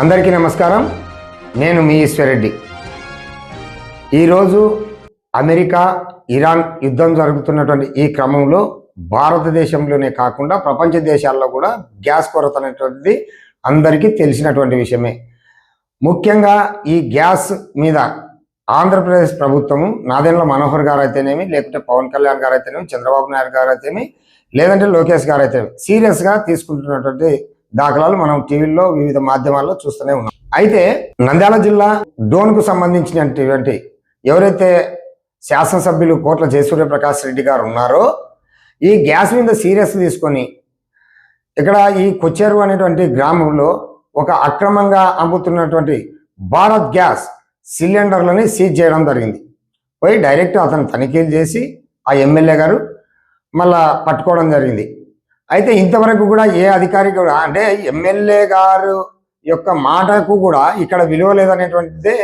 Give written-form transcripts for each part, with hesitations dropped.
అందరికీ నమస్కారం. నేను మీ ఈశ్వరెడ్డి. ఈరోజు అమెరికా ఇరాన్ యుద్ధం జరుగుతున్నటువంటి ఈ క్రమంలో భారతదేశంలోనే కాకుండా ప్రపంచ దేశాల్లో కూడా గ్యాస్ కొరత అనేటువంటిది అందరికీ తెలిసినటువంటి విషయమే. ముఖ్యంగా ఈ గ్యాస్ మీద ఆంధ్రప్రదేశ్ ప్రభుత్వము నాదెండ్ల మనోహర్ గారు అయితేనేమి, లేకుంటే పవన్ కళ్యాణ్ గారు అయితేనేమి, చంద్రబాబు నాయుడు గారు అయితేనేమి, లేదంటే లోకేష్ గారు అయితేనేమి సీరియస్గా తీసుకుంటున్నటువంటి దాఖలాలు మనం టీవీల్లో వివిధ మాధ్యమాల్లో చూస్తూనే ఉన్నాం. అయితే నంద్యాల జిల్లా డోన్కు సంబంధించినటువంటి ఎవరైతే శాసనసభ్యులు కోట్ల జయసూర్యప్రకాష్ రెడ్డి గారు ఉన్నారో ఈ గ్యాస్ మీద సీరియస్ తీసుకొని ఇక్కడ ఈ కొచ్చేరు అనేటువంటి గ్రామంలో ఒక అక్రమంగా అమ్ముతున్నటువంటి భారత్ గ్యాస్ సిలిండర్లని సీజ్ చేయడం జరిగింది. పోయి డైరెక్ట్ అతను తనిఖీలు చేసి ఆ ఎమ్మెల్యే గారు మళ్ళా పట్టుకోవడం జరిగింది. అయితే ఇంతవరకు కూడా ఏ అధికారి కూడా అంటే ఎమ్మెల్యే గారు యొక్క మాటకు కూడా ఇక్కడ విలువ లేదనేటువంటిదే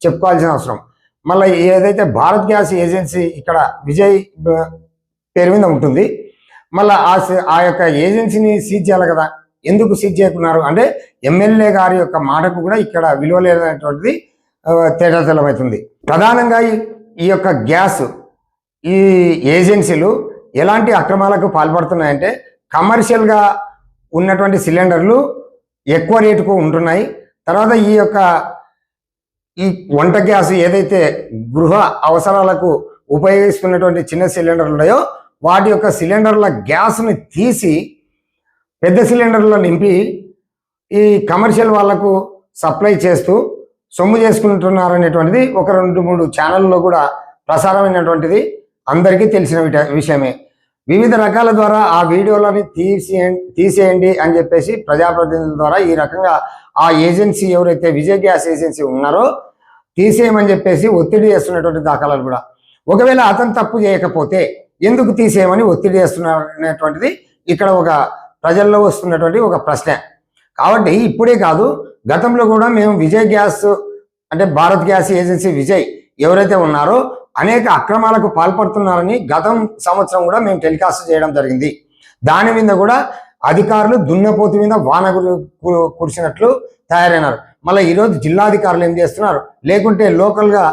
చెప్పుకోవాల్సిన అవసరం. మళ్ళీ ఏదైతే భారత్ గ్యాస్ ఏజెన్సీ ఇక్కడ విజయ్ పేరు మీద ఉంటుంది, మళ్ళీ ఆ యొక్క ఏజెన్సీని సీజ్ చేయాలి కదా. ఎందుకు సీజ్ చేయకున్నారు అంటే ఎమ్మెల్యే గారి యొక్క మాటకు కూడా ఇక్కడ విలువ లేదనేటువంటిది తేటతెల్లమవుతుంది. ప్రధానంగా ఈ యొక్క గ్యాస్ ఈ ఏజెన్సీలు ఎలాంటి అక్రమాలకు పాల్పడుతున్నాయంటే కమర్షియల్గా ఉన్నటువంటి సిలిండర్లు ఎక్కువ రేటుకు ఉంటున్నాయి. తర్వాత ఈ వంట గ్యాస్ ఏదైతే గృహ అవసరాలకు ఉపయోగిస్తున్నటువంటి చిన్న సిలిండర్లు ఉన్నాయో వాటి యొక్క సిలిండర్ల గ్యాస్ని తీసి పెద్ద సిలిండర్లో నింపి ఈ కమర్షియల్ వాళ్లకు సప్లై చేస్తూ సొమ్ము చేసుకుంటున్నారనేటువంటిది ఒక 2-3 ఛానల్లో కూడా ప్రసారమైనటువంటిది అందరికీ తెలిసిన విషయమే. వివిధ రకాల ద్వారా ఆ వీడియోలని తీసేయండి అని చెప్పేసి ప్రజాప్రతినిధుల ద్వారా ఈ రకంగా ఆ ఏజెన్సీ ఎవరైతే విజయ్ గ్యాస్ ఏజెన్సీ ఉన్నారో తీసేయమని చెప్పేసి ఒత్తిడి చేస్తున్నటువంటి దాఖలాలు కూడా. ఒకవేళ అతను తప్పు చేయకపోతే ఎందుకు తీసేయమని ఒత్తిడి చేస్తున్నారు అనేటువంటిది ఇక్కడ ఒక ప్రజల్లో వస్తున్నటువంటి ఒక ప్రశ్న. కాబట్టి ఇప్పుడే కాదు, గతంలో కూడా మేము విజయ్ గ్యాస్ అంటే భారత్ గ్యాస్ ఏజెన్సీ విజయ్ ఎవరైతే ఉన్నారో అనేక అక్రమాలకు పాల్పడుతున్నారని గతం సంవత్సరం కూడా మేము టెలికాస్ట్ చేయడం జరిగింది. దాని మీద కూడా అధికారులు దున్నపోతు మీద వాన కురిసినట్లు తయారైనారు. మళ్ళీ ఈరోజు జిల్లాధికారులు ఏం చేస్తున్నారు, లేకుంటే లోకల్గా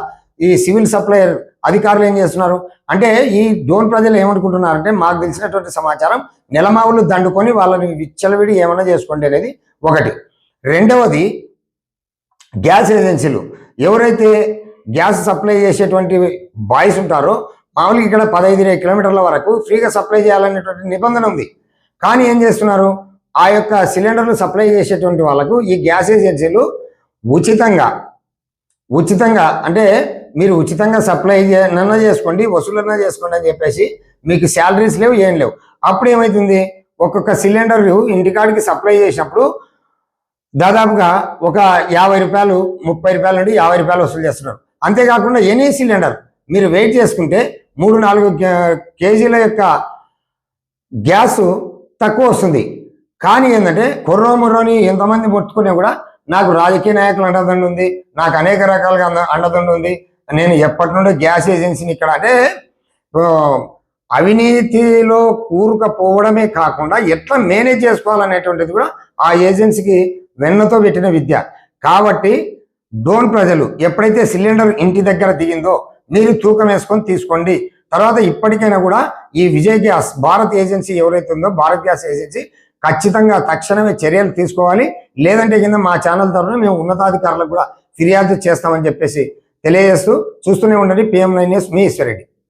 ఈ సివిల్ సప్లయర్ అధికారులు ఏం చేస్తున్నారు అంటే ఈ డోన్ ప్రజలు ఏమనుకుంటున్నారంటే మాకు తెలిసినటువంటి సమాచారం నెలమావులు దండుకొని వాళ్ళని విచ్చలవిడి ఏమైనా చేసుకోండి అనేది ఒకటి. రెండవది గ్యాస్ ఏజెన్సీలు ఎవరైతే గ్యాస్ సప్లై చేసేటువంటి బాయ్స్ ఉంటారో మామూలుగా ఇక్కడ 15-20 కిలోమీటర్ల వరకు ఫ్రీగా సప్లై చేయాలనేటువంటి నిబంధన ఉంది. కానీ ఏం చేస్తున్నారు, ఆ యొక్క సిలిండర్లు సప్లై చేసేటువంటి వాళ్ళకు ఈ గ్యాస్ ఏజెన్సీలు ఉచితంగా అంటే మీరు ఉచితంగా సప్లై నన్నా చేసుకోండి, వసూలన్నా చేసుకోండి అని చెప్పేసి మీకు శాలరీస్ లేవు, ఏం లేవు. అప్పుడు ఏమవుతుంది, ఒక్కొక్క సిలిండర్ ఇంటికాడికి సప్లై చేసినప్పుడు దాదాపుగా ఒక 50 రూపాయలు, 30 రూపాయల నుండి 50 రూపాయలు వసూలు చేస్తున్నారు. అంతేకాకుండా ఎనీ సిలిండర్ మీరు వెయిట్ చేసుకుంటే 3-4 కేజీల యొక్క గ్యాసు తక్కువ వస్తుంది. కానీ ఏంటంటే కొర్రోముర్రోని ఎంతమంది పట్టుకునే కూడా నాకు రాజకీయ నాయకులు అండదండ ఉంది, నాకు అనేక రకాలుగా అండదండ ఉంది, నేను ఎప్పటి నుండో గ్యాస్ ఏజెన్సీని ఇక్కడ అంటే అవినీతిలో కూరుకుపోవడమే కాకుండా ఎట్లా మేనేజ్ చేసుకోవాలనేటువంటిది కూడా ఆ ఏజెన్సీకి వెన్నతో పెట్టిన విద్య. కాబట్టి డోన్ ప్రజలు ఎప్పుడైతే సిలిండర్ ఇంటి దగ్గర దిగిందో మీరు తూకం వేసుకొని తీసుకోండి. తర్వాత ఇప్పటికైనా కూడా ఈ విజయ్ గ్యాస్ భారత్ ఏజెన్సీ ఎవరైతే ఉందో భారత్ గ్యాస్ ఏజెన్సీ ఖచ్చితంగా తక్షణమే చర్యలు తీసుకోవాలి. లేదంటే కింద మా ఛానల్ తరఫున మేము ఉన్నతాధికారులకు కూడా ఫిర్యాదు చేస్తామని చెప్పేసి తెలియజేస్తూ చూస్తూనే ఉండండి PM9 న్యూస్. మీ ఈశ్వరెడ్డి.